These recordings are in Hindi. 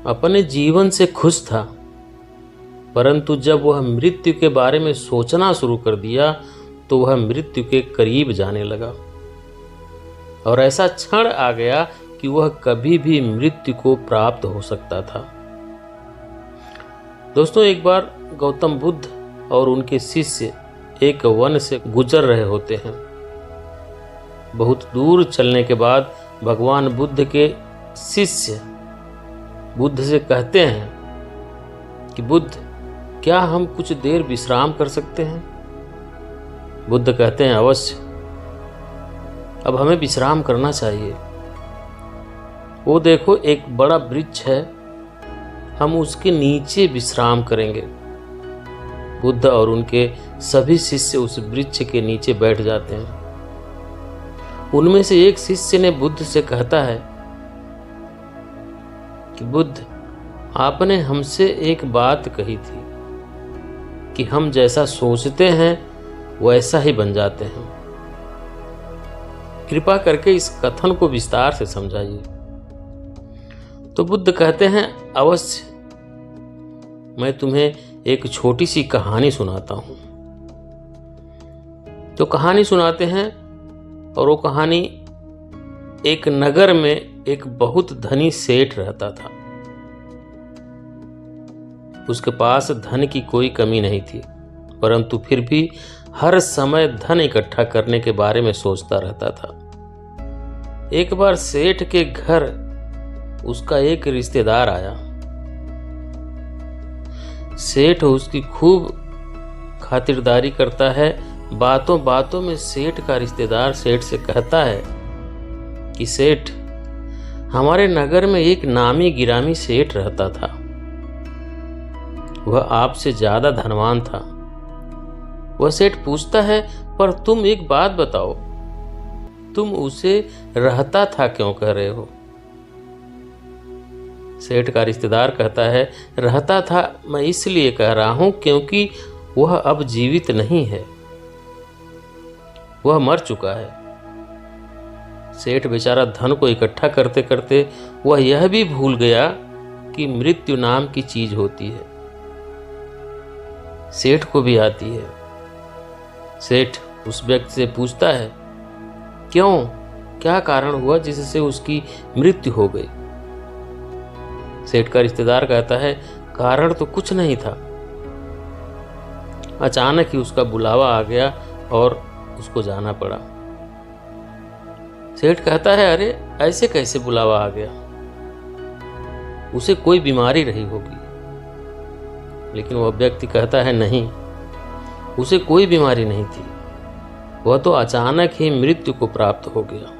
अपने जीवन से खुश था, परंतु जब वह मृत्यु के बारे में सोचना शुरू कर दिया तो वह मृत्यु के करीब जाने लगा और ऐसा क्षण आ गया कि वह कभी भी मृत्यु को प्राप्त हो सकता था। दोस्तों, एक बार गौतम बुद्ध और उनके शिष्य एक वन से गुजर रहे होते हैं। बहुत दूर चलने के बाद भगवान बुद्ध के शिष्य बुद्ध से कहते हैं कि बुद्ध, क्या हम कुछ देर विश्राम कर सकते हैं? बुद्ध कहते हैं, अवश्य, अब हमें विश्राम करना चाहिए। वो देखो, एक बड़ा वृक्ष है, हम उसके नीचे विश्राम करेंगे। बुद्ध और उनके सभी शिष्य उस वृक्ष के नीचे बैठ जाते हैं। उनमें से एक शिष्य ने बुद्ध से कहता है कि बुद्ध, आपने हमसे एक बात कही थी कि हम जैसा सोचते हैं वैसा ही बन जाते हैं। कृपा करके इस कथन को विस्तार से समझाइए। तो बुद्ध कहते हैं, अवश्य, मैं तुम्हें एक छोटी सी कहानी सुनाता हूं। तो कहानी सुनाते हैं, और वो कहानी, एक नगर में एक बहुत धनी सेठ रहता था। उसके पास धन की कोई कमी नहीं थी, परंतु फिर भी हर समय धन इकट्ठा करने के बारे में सोचता रहता था। एक बार सेठ के घर उसका एक रिश्तेदार आया। सेठ उसकी खूब खातिरदारी करता है। बातों बातों में सेठ का रिश्तेदार सेठ से कहता है कि सेठ, हमारे नगर में एक नामी गिरामी सेठ रहता था। वह आपसे ज्यादा धनवान था। वह सेठ पूछता है, पर तुम एक बात बताओ, तुम उसे रहता था क्यों कह रहे हो? सेठ का रिश्तेदार कहता है, रहता था मैं इसलिए कह रहा हूं क्योंकि वह अब जीवित नहीं है, वह मर चुका है। सेठ बेचारा धन को इकट्ठा करते करते वह यह भी भूल गया कि मृत्यु नाम की चीज होती है। सेठ को भी आती है। सेठ उस व्यक्ति से पूछता है, क्यों, क्या कारण हुआ जिससे उसकी मृत्यु हो गई? सेठ का रिश्तेदार कहता है, कारण तो कुछ नहीं था, अचानक ही उसका बुलावा आ गया और उसको जाना पड़ा। सेठ कहता है, अरे ऐसे कैसे बुलावा आ गया? उसे कोई बीमारी रही होगी। लेकिन वह व्यक्ति कहता है, नहीं, उसे कोई बीमारी नहीं थी, वह तो अचानक ही मृत्यु को प्राप्त हो गया।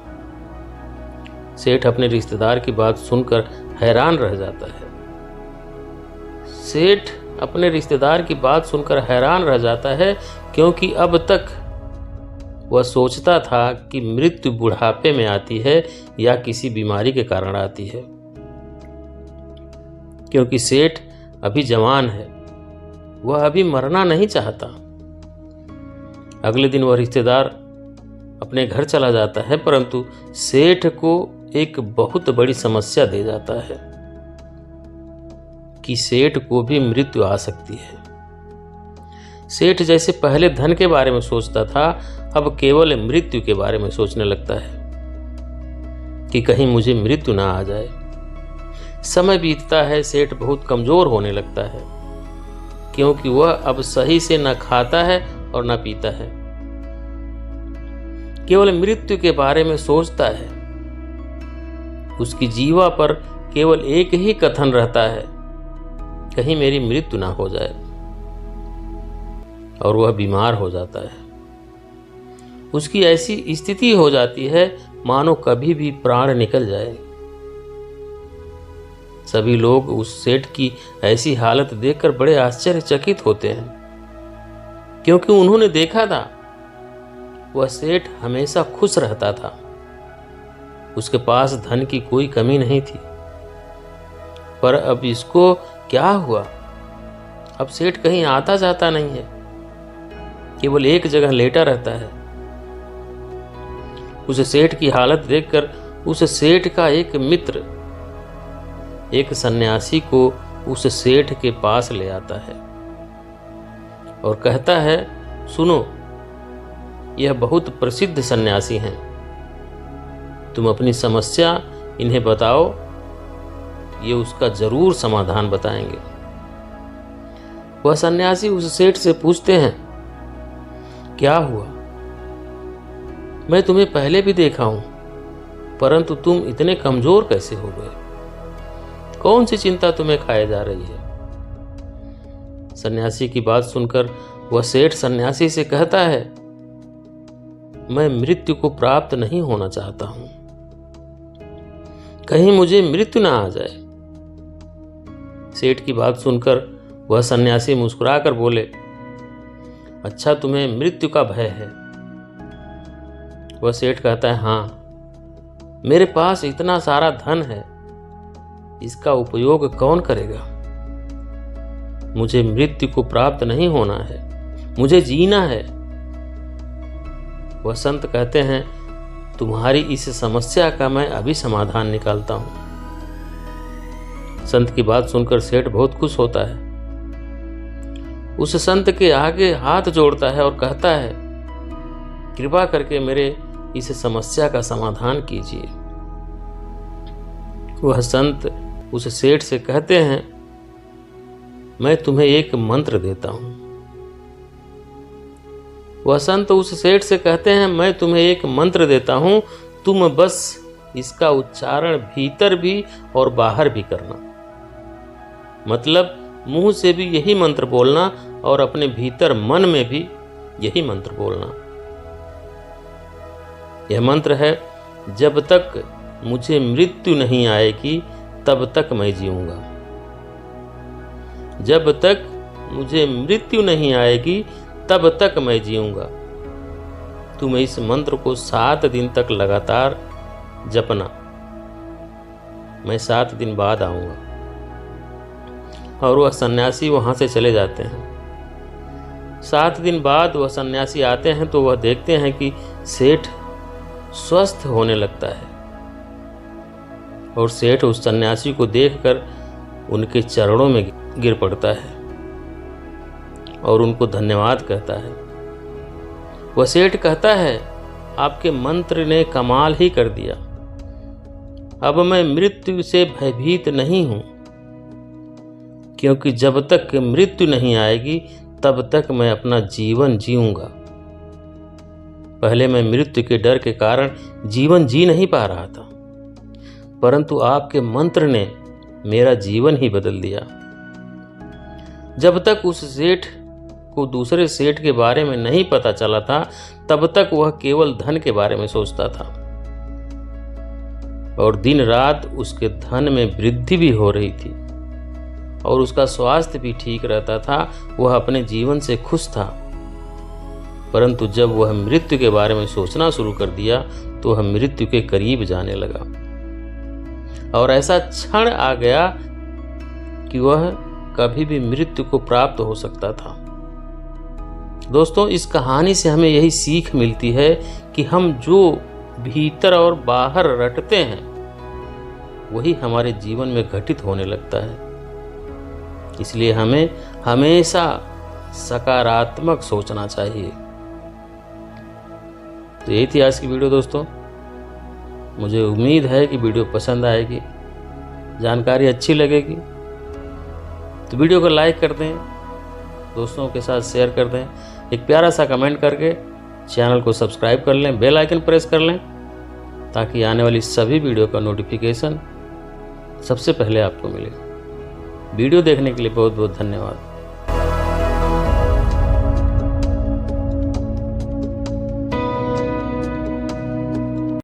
सेठ अपने रिश्तेदार की बात सुनकर हैरान रह जाता है। सेठ अपने रिश्तेदार की बात सुनकर हैरान रह जाता है, क्योंकि अब तक वह सोचता था कि मृत्यु बुढ़ापे में आती है या किसी बीमारी के कारण आती है। क्योंकि सेठ अभी जवान है, वह अभी मरना नहीं चाहता। अगले दिन वह रिश्तेदार अपने घर चला जाता है, परंतु सेठ को एक बहुत बड़ी समस्या दे जाता है कि सेठ को भी मृत्यु आ सकती है। सेठ जैसे पहले धन के बारे में सोचता था, अब केवल मृत्यु के बारे में सोचने लगता है कि कहीं मुझे मृत्यु ना आ जाए। समय बीतता है, सेठ बहुत कमजोर होने लगता है, क्योंकि वह अब सही से न खाता है और न पीता है, केवल मृत्यु के बारे में सोचता है। उसकी जीवा पर केवल एक ही कथन रहता है, कहीं मेरी मृत्यु ना हो जाए, और वह बीमार हो जाता है। उसकी ऐसी स्थिति हो जाती है मानो कभी भी प्राण निकल जाए। सभी लोग उस सेठ की ऐसी हालत देखकर बड़े आश्चर्यचकित होते हैं, क्योंकि उन्होंने देखा था वह सेठ हमेशा खुश रहता था। उसके पास धन की कोई कमी नहीं थी, पर अब इसको क्या हुआ? अब सेठ कहीं आता जाता नहीं है, केवल एक जगह लेटा रहता है। उस सेठ की हालत देखकर उस सेठ का एक मित्र एक सन्यासी को उस सेठ के पास ले आता है और कहता है, सुनो, यह बहुत प्रसिद्ध सन्यासी हैं, तुम अपनी समस्या इन्हें बताओ, ये उसका जरूर समाधान बताएंगे। वह सन्यासी उस सेठ से पूछते हैं, क्या हुआ? मैं तुम्हें पहले भी देखा हूं, परंतु तुम इतने कमजोर कैसे हो गए? कौन सी चिंता तुम्हें खाए जा रही है? सन्यासी की बात सुनकर वह सेठ सन्यासी से कहता है, मैं मृत्यु को प्राप्त नहीं होना चाहता हूं, कहीं मुझे मृत्यु ना आ जाए। सेठ की बात सुनकर वह सन्यासी मुस्कुराकर बोले, अच्छा, तुम्हें मृत्यु का भय है? वह सेठ कहता है, हाँ, मेरे पास इतना सारा धन है, इसका उपयोग कौन करेगा? मुझे मृत्यु को प्राप्त नहीं होना है, मुझे जीना है। वह संत कहते हैं, तुम्हारी इस समस्या का मैं अभी समाधान निकालता हूं। संत की बात सुनकर सेठ बहुत खुश होता है, उस संत के आगे हाथ जोड़ता है और कहता है, कृपा करके मेरे इस समस्या का समाधान कीजिए। वह संत उस सेठ से कहते हैं, मैं तुम्हें एक मंत्र देता हूं। वह संत उस सेठ से कहते हैं, मैं तुम्हें एक मंत्र देता हूं, तुम बस इसका उच्चारण भीतर भी और बाहर भी करना। मतलब मुंह से भी यही मंत्र बोलना और अपने भीतर मन में भी यही मंत्र बोलना। यह मंत्र है, जब तक मुझे मृत्यु नहीं आएगी तब तक मैं जीऊंगा। जब तक मुझे मृत्यु नहीं आएगी तब तक मैं जीऊंगा। तुम इस मंत्र को 7 दिन तक लगातार जपना। मैं 7 दिन बाद आऊंगा। और वह सन्यासी वहां से चले जाते हैं। 7 दिन बाद वह सन्यासी आते हैं तो वह देखते हैं कि सेठ स्वस्थ होने लगता है और सेठ उस सन्यासी को देखकर उनके चरणों में गिर पड़ता है और उनको धन्यवाद कहता है। वह सेठ कहता है, आपके मंत्र ने कमाल ही कर दिया। अब मैं मृत्यु से भयभीत नहीं हूं, क्योंकि जब तक मृत्यु नहीं आएगी तब तक मैं अपना जीवन जीऊंगा। पहले मैं मृत्यु के डर के कारण जीवन जी नहीं पा रहा था, परंतु आपके मंत्र ने मेरा जीवन ही बदल दिया। जब तक उस सेठ को दूसरे सेठ के बारे में नहीं पता चला था, तब तक वह केवल धन के बारे में सोचता था और दिन रात उसके धन में वृद्धि भी हो रही थी और उसका स्वास्थ्य भी ठीक रहता था। वह अपने जीवन से खुश था, परंतु जब वह मृत्यु के बारे में सोचना शुरू कर दिया तो वह मृत्यु के करीब जाने लगा और ऐसा क्षण आ गया कि वह कभी भी मृत्यु को प्राप्त हो सकता था। दोस्तों, इस कहानी से हमें यही सीख मिलती है कि हम जो भीतर और बाहर रटते हैं वही हमारे जीवन में घटित होने लगता है। इसलिए हमें हमेशा सकारात्मक सोचना चाहिए। तो यही थी आज की वीडियो दोस्तों। मुझे उम्मीद है कि वीडियो पसंद आएगी, जानकारी अच्छी लगेगी। तो वीडियो को लाइक कर दें, दोस्तों के साथ शेयर कर दें, एक प्यारा सा कमेंट करके चैनल को सब्सक्राइब कर लें, बेल आइकन प्रेस कर लें ताकि आने वाली सभी वीडियो का नोटिफिकेशन सबसे पहले आपको मिले। वीडियो देखने के लिए बहुत बहुत धन्यवाद।